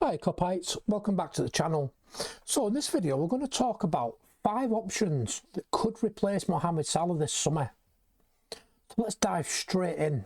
Hi Cupites, welcome back to the channel. So in this video we're going to talk about 5 options that could replace Mohamed Salah this summer. So let's dive straight in.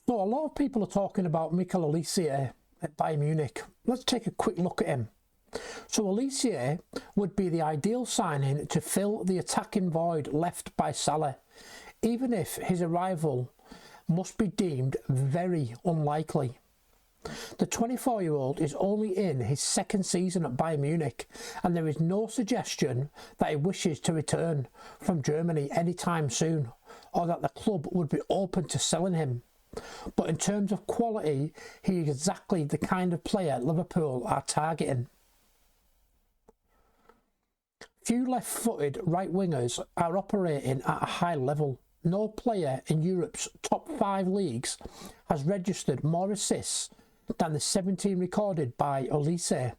So a lot of people are talking about Mikel Olise at Bayern Munich. Let's take a quick look at him. So Olise would be the ideal signing to fill the attacking void left by Salah, even if his arrival must be deemed very unlikely. The 24-year-old is only in his second season at Bayern Munich, and there is no suggestion that he wishes to return from Germany anytime soon, or that the club would be open to selling him. But in terms of quality, he is exactly the kind of player Liverpool are targeting. Few left-footed right wingers are operating at a high level. No player in Europe's top 5 leagues has registered more assists than the 17 recorded by Olise,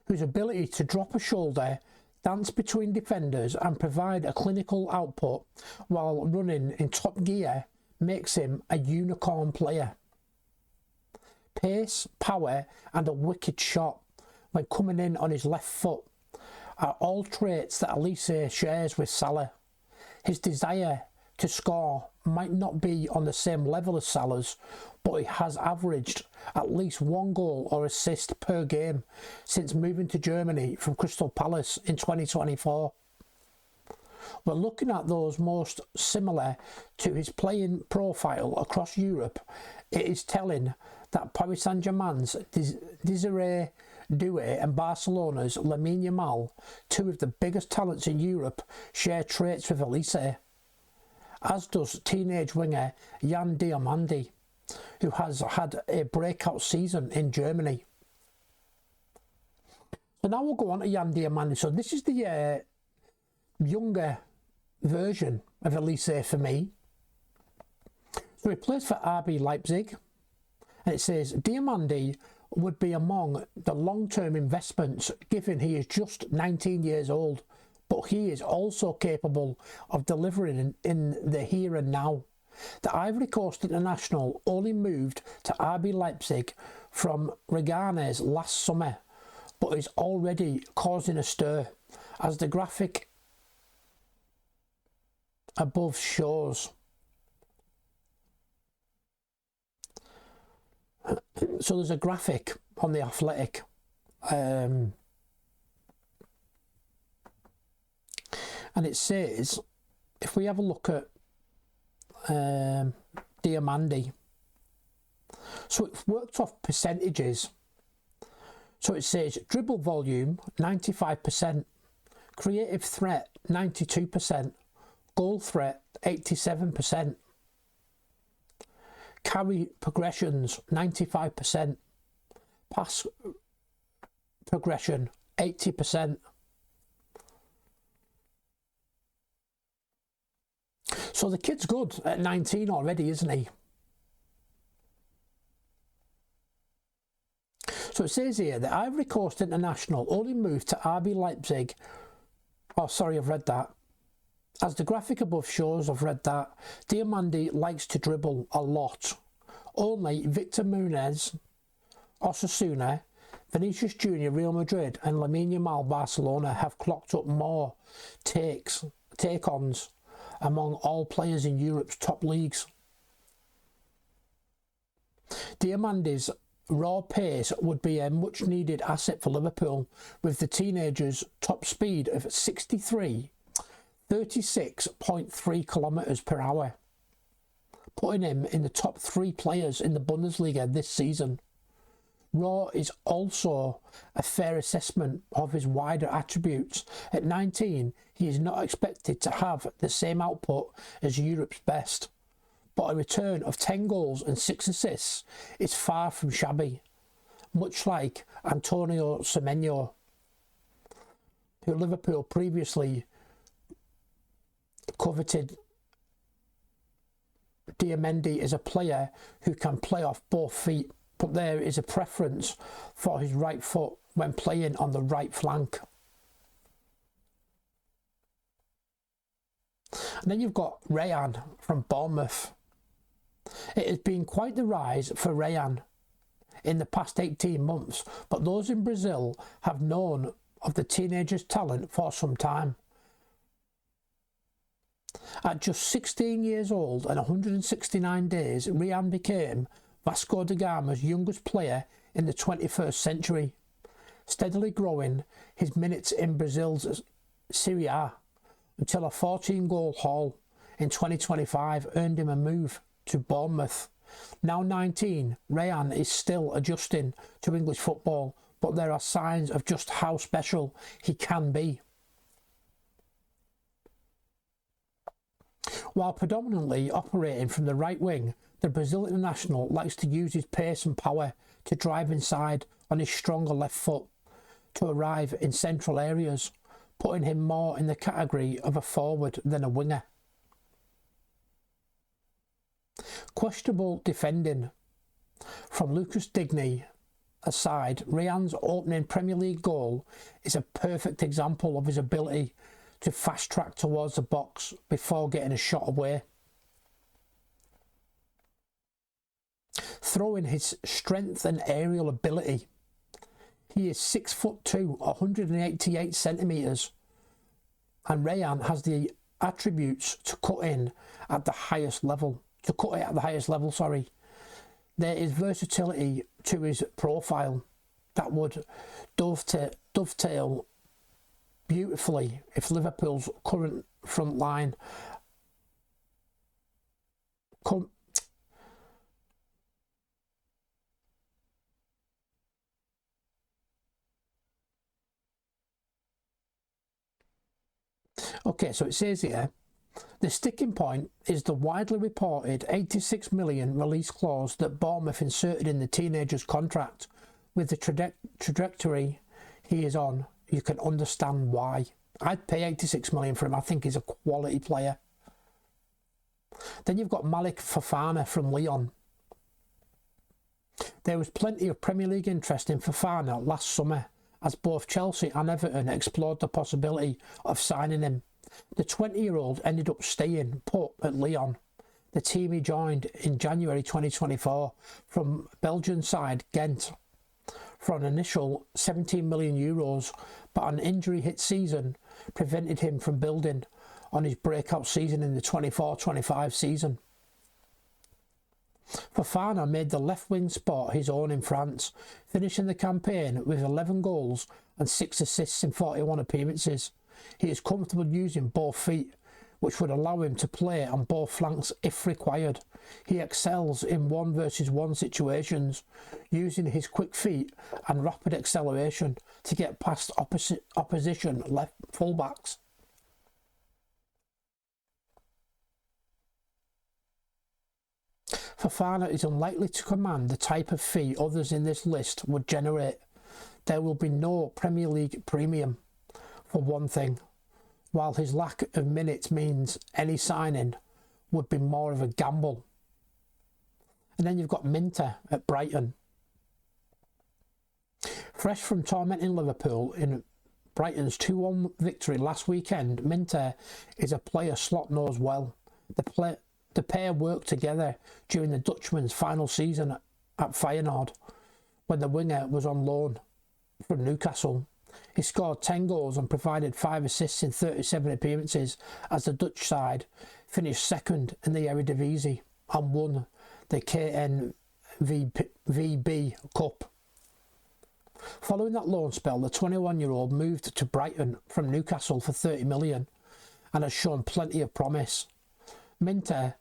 whose ability to drop a shoulder, dance between defenders and provide a clinical output while running in top gear makes him a unicorn player. Pace, power and a wicked shot when coming in on his left foot are all traits that Olise shares with Salah. His desire to score might not be on the same level as Salah's, but he has averaged at least 1 goal or assist per game since moving to Germany from Crystal Palace in 2024. We're looking at those most similar to his playing profile across Europe. It is telling that Paris Saint-Germain's Desiree Doué and Barcelona's Lamine Yamal, 2 of the biggest talents in Europe, share traits with Olise, as does teenage winger Yan Diomande, who has had a breakout season in Germany. So now we'll go on to Yan Diomande. So this is the younger version of Olise for me. So he plays for RB Leipzig, and it says Diomande would be among the long-term investments given he is just 19 years old, but he is also capable of delivering in the here and now. The Ivory Coast international only moved to RB Leipzig from Leganés last summer, but is already causing a stir, as the graphic above shows. So there's a graphic on the Athletic and it says, if we have a look at Diomande, so it's worked off percentages. So it says dribble volume 95%, creative threat 92%, goal threat 87%, carry progressions 95%, pass progression 80%. So the kid's good at 19 already, isn't he? So it says here, the Ivory Coast international only moved to RB Leipzig. Oh, sorry, I've read that. As the graphic above shows, I've read that. Diomande likes to dribble a lot. Only Victor Munez, Osasuna, Vinicius Junior, Real Madrid and Lamine Yamal, Barcelona have clocked up more take-ons among all players in Europe's top leagues. Diomande's raw pace would be a much needed asset for Liverpool, with the teenager's top speed of 36.3 kilometres per hour, putting him in the top 3 players in the Bundesliga this season. Raw is also a fair assessment of his wider attributes. At 19, he is not expected to have the same output as Europe's best, but a return of 10 goals and 6 assists is far from shabby, much like Antonio Semenyo, who Liverpool previously coveted. Diomande is a player who can play off both feet, but there is a preference for his right foot when playing on the right flank. And then you've got Rayan from Bournemouth. It has been quite the rise for Rayan. in the past 18 months, but those in Brazil have known of the teenager's talent for some time. At just 16 years old and 169 days, Ryan became Vasco da Gama's youngest player in the 21st century, steadily growing his minutes in Brazil's Serie A until a 14-goal haul in 2025 earned him a move to Bournemouth. Now 19, Ryan is still adjusting to English football, but there are signs of just how special he can be. While predominantly operating from the right wing, the Brazilian international likes to use his pace and power to drive inside on his stronger left foot to arrive in central areas, putting him more in the category of a forward than a winger. Questionable defending from Lucas Digne aside, Ryan's opening Premier League goal is a perfect example of his ability to fast track towards the box before getting a shot away. Throwing his strength and aerial ability, he is 6'2", 188 centimetres, and Ryan has the attributes to cut it at the highest level. There is versatility to his profile that would dovetail beautifully if Liverpool's current front line Okay, so it says here, the sticking point is the widely reported 86 million release clause that Bournemouth inserted in the teenager's contract. With the trajectory he is on, you can understand why. I'd pay 86 million for him. I think he's a quality player. Then you've got Malik Fofana from Lyon. There was plenty of Premier League interest in Fofana last summer, as both Chelsea and Everton explored the possibility of signing him. The 20-year-old ended up staying put at Lyon, the team he joined in January 2024 from Belgian side Ghent, for an initial 17 million euros, but an injury-hit season prevented him from building on his breakout season in the 24-25 season. Fofana made the left wing spot his own in France, finishing the campaign with 11 goals and 6 assists in 41 appearances. He is comfortable using both feet, which would allow him to play on both flanks if required. He excels in 1-versus-1 situations, using his quick feet and rapid acceleration to get past opposition left fullbacks. Fofana is unlikely to command the type of fee others in this list would generate. There will be no Premier League premium, for one thing, while his lack of minutes means any signing would be more of a gamble. And then you've got Minter at Brighton. Fresh from tormenting Liverpool in Brighton's 2-1 victory last weekend, Minter is a player Slot knows well. The pair worked together during the Dutchman's final season at Feyenoord, when the winger was on loan from Newcastle. He scored 10 goals and provided 5 assists in 37 appearances as the Dutch side finished second in the Eredivisie and won the KNVB Cup. Following that loan spell, the 21-year-old moved to Brighton from Newcastle for 30 million and has shown plenty of promise. Minter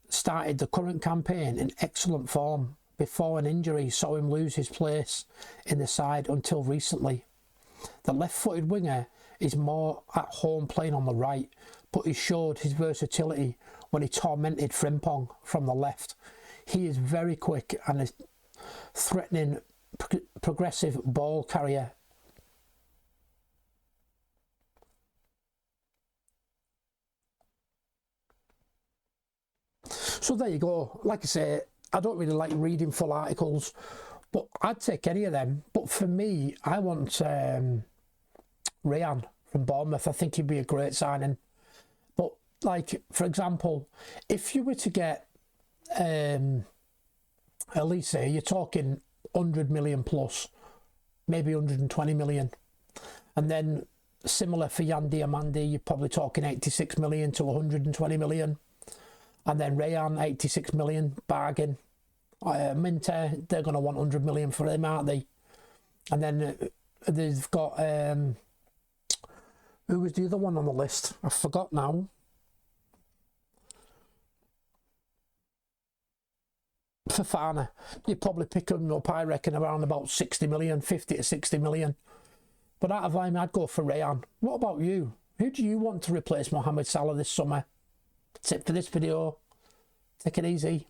started the current campaign in excellent form before an injury saw him lose his place in the side until recently. The left-footed winger is more at home playing on the right, but he showed his versatility when he tormented Frimpong from the left. He is very quick and a threatening, progressive ball carrier. So there you go. Like I say, I don't really like reading full articles, but I'd take any of them. But for me, I want Ryan from Bournemouth. I think he'd be a great signing. But, like, for example, if you were to get Elise, you're talking 100 million plus, maybe 120 million. And then similar for Yan Diomande, you're probably talking 86 million to 120 million. And then Rayan, 86 million, bargain. Minter, they're going to want 100 million for him, aren't they? And then they've got, who was the other one on the list? I forgot now. Fofana, you'd probably pick him up, I reckon, around about 60 million, 50 to 60 million. But out of him, I'd go for Rayan. What about you? Who do you want to replace Mohamed Salah this summer? That's it for this video. Take it easy.